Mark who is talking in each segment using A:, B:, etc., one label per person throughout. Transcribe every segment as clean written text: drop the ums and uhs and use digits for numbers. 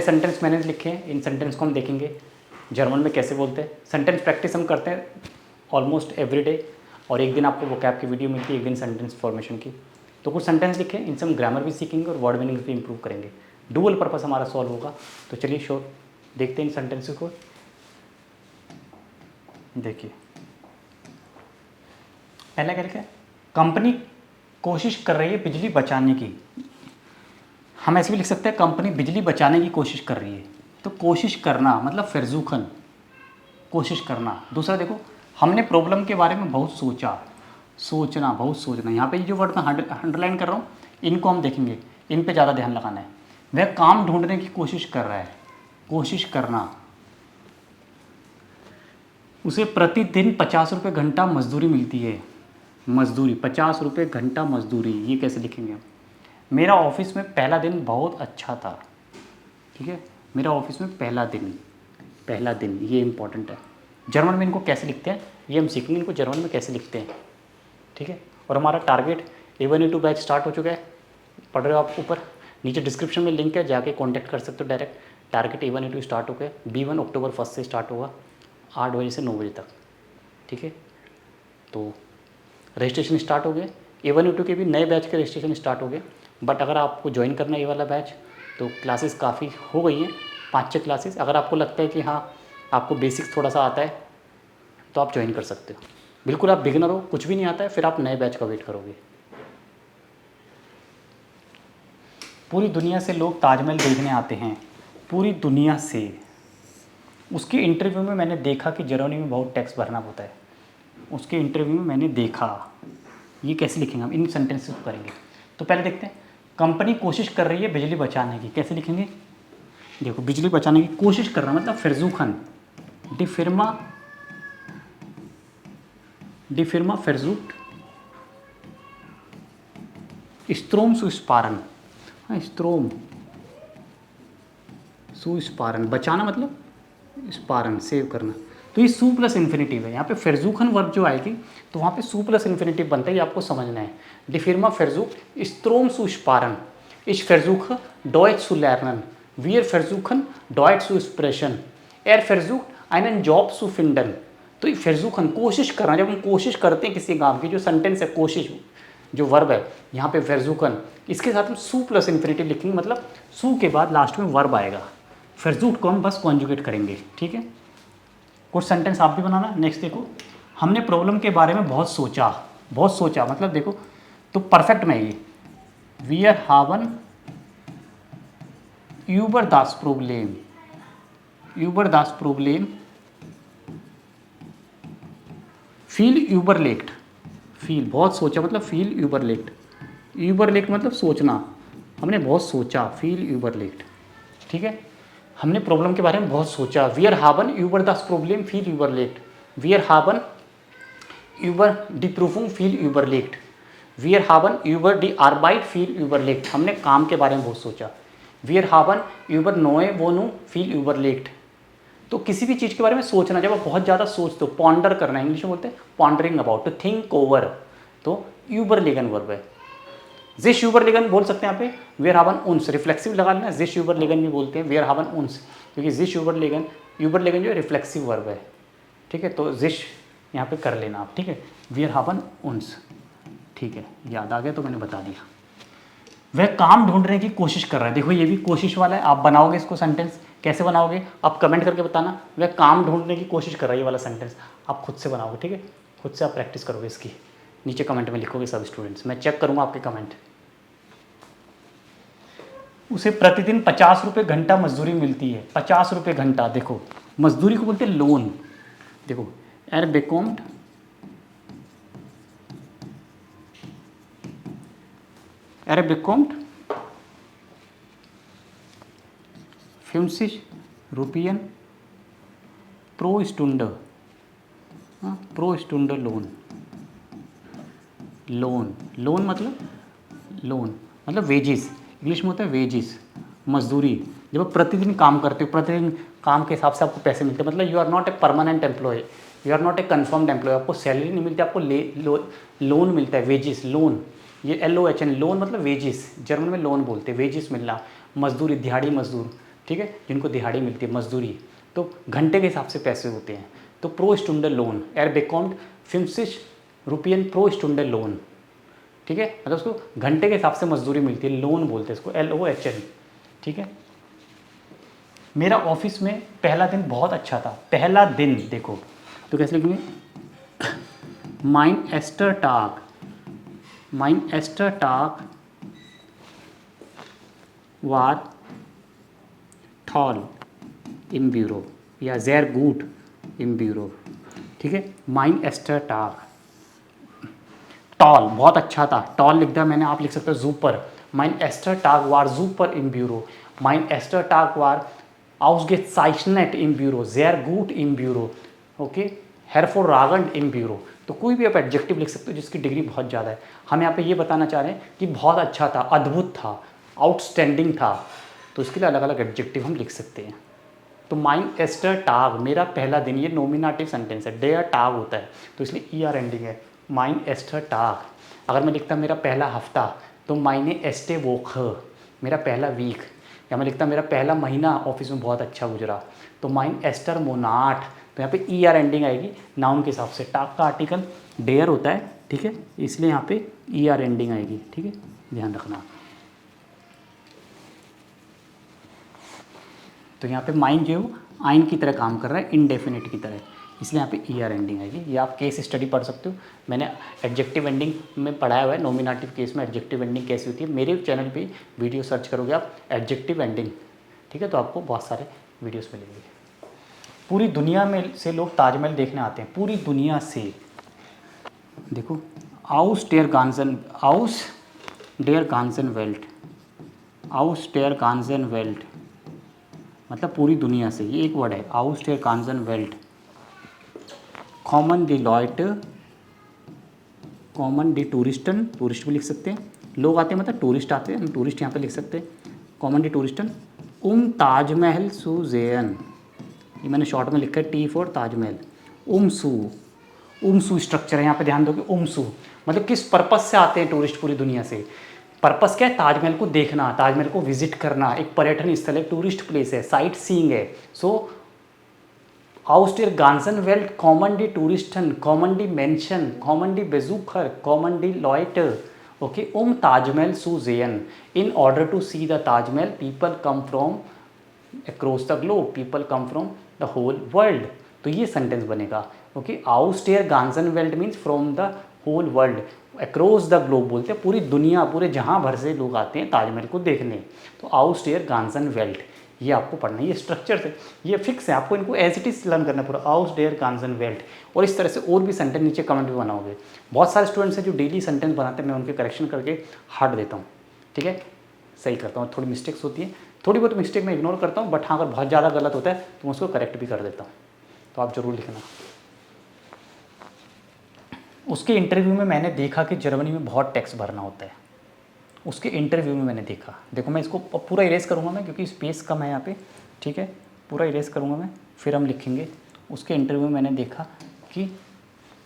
A: Sentence मैंने लिखे हैं, इन सेंटेंस को हम देखेंगे जर्मन में कैसे बोलते हैं। सेंटेंस प्रैक्टिस हम करते हैं ऑलमोस्ट एवरी डे, और एक दिन आपको वोकैब की वीडियो मिलती है, एक दिन सेंटेंस फॉर्मेशन की। तो कुछ सेंटेंस लिखे, इनसे हम ग्रामर भी सीखेंगे और वर्ड मीनिंग भी इंप्रूव करेंगे। डुअल पर्पस हमारा सॉल्व होगा। तो चलिए श्योर देखते हैं इन सेंटेंसेस को। देखिए पहला क्या लिखा है, कंपनी कोशिश कर रही है बिजली बचाने की। हम ऐसे भी लिख सकते हैं कंपनी बिजली बचाने की कोशिश कर रही है। तो कोशिश करना मतलब फिरजूखन, कोशिश करना। दूसरा देखो, हमने प्रॉब्लम के बारे में बहुत सोचा, सोचना, बहुत सोचना। यहाँ पे ये जो वर्ड मैं अंडरलाइन कर रहा हूँ, इनको हम देखेंगे, इन पे ज़्यादा ध्यान लगाना है। वह काम ढूंढने की कोशिश कर रहा है, कोशिश करना। उसे प्रतिदिन 50 रुपये घंटा मजदूरी मिलती है, मजदूरी 50 रुपये घंटा मजदूरी। ये कैसे लिखेंगे हम? मेरा ऑफिस में पहला दिन बहुत अच्छा था। ठीक है, मेरा ऑफिस में पहला दिन, पहला दिन, ये इंपॉर्टेंट है। जर्मन में इनको कैसे लिखते हैं ये हम सीखेंगे, इनको जर्मन में कैसे लिखते हैं। ठीक है, और हमारा target A1 A2 batch start हो चुका है, पढ़ रहे हो आप ऊपर, नीचे डिस्क्रिप्शन में लिंक है, जाके कांटेक्ट कर सकते हो direct. Target A1 A2 start हो गया, B1 अक्टूबर 1 से स्टार्ट होगा 8 बजे से 9 बजे तक। ठीक है, तो रजिस्ट्रेशन स्टार्ट हो गया। A1 A2 के भी नए बैच के रजिस्ट्रेशन स्टार्ट हो गए, बट अगर आपको ज्वाइन करना है ये वाला बैच तो क्लासेस काफ़ी हो गई हैं, 5-6 क्लासेस। अगर आपको लगता है कि हाँ आपको बेसिक्स थोड़ा सा आता है तो आप ज्वाइन कर सकते हो। बिल्कुल आप बिगिनर हो, कुछ भी नहीं आता है, फिर आप नए बैच का वेट करोगे। पूरी दुनिया से लोग ताजमहल देखने आते हैं, पूरी दुनिया से। उसके इंटरव्यू में मैंने देखा कि जर्मनी में बहुत टैक्स भरना होता है। उसके इंटरव्यू में मैंने देखा, ये कैसे लिखेंगे हम? इन सेंटेंसेस को करेंगे। तो पहले देखते हैं, कंपनी कोशिश कर रही है बिजली बचाने की, कैसे लिखेंगे? देखो, बिजली बचाने की कोशिश कर रहा मतलब फिरजूखन, डी फिर्मा फिरजूट स्ट्रोम सुस्पारन। हाँ, स्ट्रोम सुस्पारन, बचाना मतलब स्पारन, सेव करना। तो ये सू प्लस इन्फिनेटिव है। यहाँ पे फिरजूखन वर्ब जो आएगी तो वहाँ पे सू प्लस इन्फिनेटिव बनता है, ये आपको समझना है। डी फिर्मा फिरजूट स्ट्रोम सुस्पारन, Ich versuche Deutsch zu lernen. Wir versuchen Deutsch zu sprechen. Er versucht einen Job zu finden. तो ये फिरजूखन कोशिश करना, जब हम कोशिश करते हैं किसी काम की, जो सेंटेंस है कोशिश, जो वर्ब है यहाँ पे फिरजूखन, इसके साथ हम सू प्लस इन्फिनेटिव लिखेंगे, मतलब सू के बाद लास्ट में वर्ब आएगा। फिरजूट को हम बस कॉन्जुगेट करेंगे। ठीक है, कुछ सेंटेंस आप भी बनाना। नेक्स्ट देखो, हमने प्रॉब्लम के बारे में बहुत सोचा, बहुत सोचा मतलब देखो, तो परफेक्ट में ये Wir haben über das Problem viel überlegt, viel बहुत सोचा मतलब viel überlegt, überlegt मतलब सोचना, हमने बहुत सोचा, viel überlegt। ठीक है, हमने प्रॉब्लम के बारे में बहुत सोचा। Wir haben über das Problem viel überlegt, wir haben über die Prüfung viel überlegt, Wir haben über die Arbeit viel überlegt, हमने काम के बारे में बहुत सोचा। Wir haben über neue Wohnung viel überlegt। तो किसी भी चीज़ के बारे में सोचना, जब आप बहुत ज़्यादा सोचते हो, पॉन्डर करना, इंग्लिश में बोलते हैं pondering about, to think over, तो überlegen वर्ब है। जिस überlegen बोल सकते हैं यहाँ पे। Wir haben uns रिफ्लेक्सिव लगा लेना, जिस überlegen भी बोलते हैं। Wir haben uns, क्योंकि जिस überlegen जो रिफ्लेक्सिव वर्ब है। ठीक है, तो जिस यहाँ पे कर लेना आप। ठीक है, Wir haben uns, ठीक है, याद आ गया तो मैंने बता दिया। वह काम ढूंढने की कोशिश कर रहा है, देखो ये भी कोशिश वाला है। आप बनाओगे इसको सेंटेंस, कैसे बनाओगे आप कमेंट करके बताना। वह काम ढूंढने की कोशिश कर रहा है, ये वाला सेंटेंस आप खुद से बनाओगे। ठीक है, खुद से आप प्रैक्टिस करोगे इसकी, नीचे कमेंट में लिखोगे सब स्टूडेंट्स, मैं चेक करूँगा आपके कमेंट। उसे प्रतिदिन 50 रुपये घंटा मजदूरी मिलती है, 50 रुपये घंटा। देखो मजदूरी को बोलते हैं लोन। देखो एर बेकॉम्ड 50 रुपयन प्रो स्टूंड, प्रो स्टूंड लोन। लोन मतलब वेजिस, इंग्लिश में होता है वेजिस, मजदूरी। जब आप प्रतिदिन काम करते हो, प्रतिदिन काम के हिसाब से आपको पैसे मिलते हैं, मतलब you are not a permanent employee, you are not a confirmed employee. आपको सैलरी नहीं मिलती, आपको लोन मिलता है, वेजिस, लोन। ये LOHN, लोन मतलब वेजिस, जर्मन में लोन बोलते हैं, वेजिस मिलना, मजदूरी, दिहाड़ी मजदूर। ठीक है, जिनको दिहाड़ी मिलती है, मजदूरी, तो घंटे के हिसाब से पैसे होते हैं। तो प्रो स्टूडेंट लोन एर बेकॉम्ड 50 रुपयन प्रो स्टूडेंट लोन, ठीक है, मतलब उसको घंटे के हिसाब से मजदूरी मिलती है, लोन बोलते हैं इसको, LOHN, ठीक है। मेरा ऑफिस में पहला दिन बहुत अच्छा था, पहला दिन देखो तो कैसे लिखेंगे, माइन एस्टर टाक वार थॉल im ब्यूरो या ज़ेर गुट im ब्यूरो, ठीक है। माइन एस्टर टाक, टॉल बहुत अच्छा था, टॉल लिख दिया मैंने, आप लिख सकते हो जूपर, माइन एस्टर टाक वार जूपर im ब्यूरो, माइन एस्टर टाक वार ausgezeichnet im ब्यूरो, ज़ेर गुट im bureau, okay, hervorragend im bureau. तो कोई भी आप एडजेक्टिव लिख सकते हो जिसकी डिग्री बहुत ज़्यादा है। हम यहाँ पे ये बताना चाह रहे हैं कि बहुत अच्छा था, अद्भुत था, आउटस्टैंडिंग था, तो इसके लिए अलग अलग एडजेक्टिव हम लिख सकते हैं। तो माइन एस्टर टाग, मेरा पहला दिन, ये नोमिनेटिव सेंटेंस है, डेयर टाग होता है तो इसलिए ER एंडिंग है, माइन एस्टर टाग। अगर मैं लिखता मेरा पहला हफ्ता तो माइने एस्टे वोख, मेरा पहला वीक, या मैं लिखता मेरा पहला महीना ऑफिस में बहुत अच्छा गुजरा तो माइन एस्टर मोनाट, तो यहाँ पे ER एंडिंग आएगी नाउन के हिसाब से। टाग का आर्टिकल डेयर होता है, ठीक है, इसलिए यहाँ पे ER एंडिंग आएगी, ठीक है, ध्यान रखना। तो यहाँ पे माइन जो है आइन की तरह काम कर रहा है, इनडेफिनिट की तरह, इसलिए यहाँ पे ER एंडिंग आएगी। ये आप केस स्टडी पढ़ सकते हो, मैंने एडजेक्टिव एंडिंग में पढ़ाया हुआ है, नॉमिनेटिव केस में एडजेक्टिव एंडिंग कैसी होती है, मेरे चैनल पे वीडियो सर्च करोगे आप एडजेक्टिव एंडिंग, ठीक है, तो आपको बहुत सारे वीडियोस मिलेंगे। पूरी दुनिया में से लोग ताजमहल देखने आते हैं, पूरी दुनिया से, देखो आउस डेयर गांजन वेल्ट, मतलब पूरी दुनिया से, ये एक वर्ड है, आउस डेयर गांजन वेल्ट। कॉमन डी टूरिस्टन, टूरिस्ट भी लिख सकते हैं, लोग आते हैं मतलब टूरिस्ट आते हैं, हम टूरिस्ट यहाँ पे लिख सकते हैं, कॉमन डी टूरिस्टन। ताजमहल सुजेयन, ये मैंने शॉर्ट में लिखा है T फॉर ताजमहल। उमसू स्ट्रक्चर है यहाँ पे, ध्यान दो कि उमसू मतलब किस पर्पस से आते हैं टूरिस्ट पूरी दुनिया से। पर्पस क्या है, ताजमहल को देखना, ताजमहल को विजिट करना, एक पर्यटन स्थल है, टूरिस्ट प्लेस है, साइट सीइंग है। सो aus der ganzen Welt kommen die Touristen, kommen die Menschen, kommen die Besucher, kommen die Leute, okay, Taj Mahal zu sehen. In order to see the Taj Mahal, people come from across the globe, people come from the whole world. तो ये sentence बनेगा, okay. aus der ganzen Welt means from the whole world, across the globe बोलते हैं, पूरी दुनिया, पूरे जहाँ भर से लोग आते हैं ताजमहल को देखने, तो aus der ganzen Welt, ये आपको पढ़ना है, ये स्ट्रक्चर से, ये फिक्स है, आपको इनको एज इट इज लर्न करना पूरा, आउस डेयर गांजन वेल्ट। और इस तरह से और भी सेंटेंस नीचे कमेंट भी बनाओगे। बहुत सारे स्टूडेंट्स हैं जो डेली सेंटेंस बनाते हैं, मैं उनके करेक्शन करके हट देता हूँ, ठीक है, सही करता हूँ। थोड़ी मिस्टेक्स होती हैं, थोड़ी बहुत मिस्टेक मैं इग्नोर करता हूँ, बट हाँ अगर बहुत ज़्यादा गलत होता है तो मैं उसको करेक्ट भी कर देता हूँ, तो आप ज़रूर लिखना। उसके इंटरव्यू में मैंने देखा कि जर्मनी में बहुत टैक्स भरना होता है, उसके इंटरव्यू में मैंने देखा। देखो मैं इसको पूरा इरेज करूँगा मैं, क्योंकि स्पेस कम है यहाँ पे, ठीक है, पूरा इरेज करूँगा मैं, फिर हम लिखेंगे। उसके इंटरव्यू में मैंने देखा कि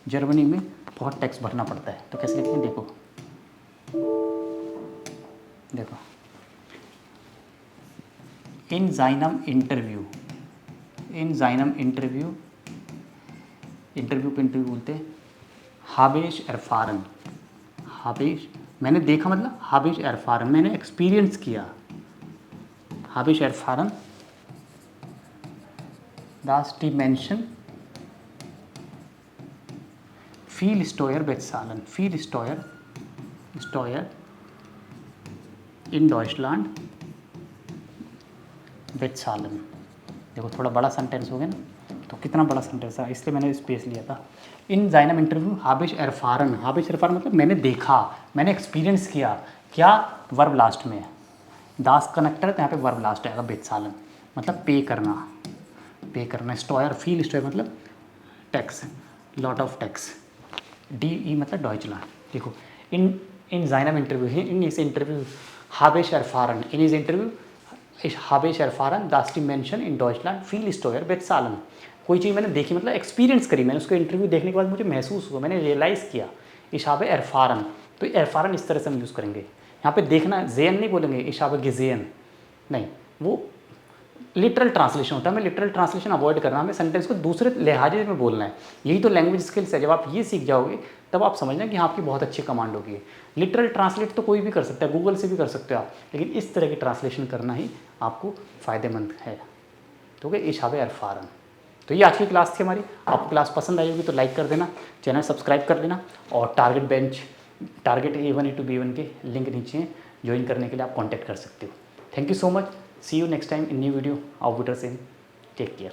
A: जर्मनी में बहुत टैक्स भरना पड़ता है, तो कैसे लिखेंगे, देखो देखो, इन जाइनम इंटरव्यू पे इंटरव्यू बोलते हैं हाबेश एरफारन, हाबेश मैंने देखा मतलब हाबिश एरफारन, मैंने एक्सपीरियंस किया, हाबिश एरफारन das Dimension viel Steuer bezahlen, viel Steuer in Deutschland bezahlen। देखो थोड़ा बड़ा सेंटेंस हो गया ना, तो कितना बड़ा सेंटेंस है, इसलिए मैंने स्पेस लिया था। इन जाइनम इंटरव्यू हाबिश एरफारन, मतलब मैंने देखा, मैंने एक्सपीरियंस किया, क्या वर्ब लास्ट में है, दास कनेक्टर, तो यहाँ पे वर्ब लास्ट आएगा, बेचालन मतलब पे करना, स्टॉयर, फील स्टॉयर मतलब tax, lot of tax, DE मतलब डॉइचलैंड। देखो इन जाइनम इंटरव्यू, इन इस इंटरव्यू हाबिश एरफारन, इन इस इंटरव्यू हाबिश एरफारन दास डिमेंशन इन डॉइचलैंड फील स्टॉयर बेचालन। कोई चीज़ मैंने देखी मतलब एक्सपीरियंस करी, मैंने उसको इंटरव्यू देखने के बाद मुझे महसूस हुआ, मैंने रियलाइज़ किया, इशाबे एरफारन। तो एरफारन इस तरह से हम यूज़ करेंगे, यहाँ पे देखना जेन नहीं बोलेंगे, इशाबे गिजेन नहीं, वो लिटरल ट्रांसलेशन होता है, हमें लिटरल ट्रांसलेशन अवॉइड करना, हमें सेंटेंस को दूसरे लहजे में बोलना है। यही तो लैंग्वेज स्किल्स है। जब आप ये सीख जाओगे तब आप समझना कि हाँ आपकी बहुत अच्छी कमांड होगी। लिटरल ट्रांसलेट तो कोई भी कर सकता है, गूगल से भी कर सकते हो आप, लेकिन इस तरह की ट्रांसलेशन करना ही आपको फ़ायदेमंद है। तो क्या इश habe erfahren। तो ये आज की क्लास थी हमारी। आपको क्लास पसंद आई होगी तो लाइक कर देना, चैनल सब्सक्राइब कर लेना, और टारगेट A1 A2 B1 के लिंक नीचे हैं, ज्वाइन करने के लिए आप कांटेक्ट कर सकते हो। Thank you so much, see you next time in new video. auf Wiedersehen, take care.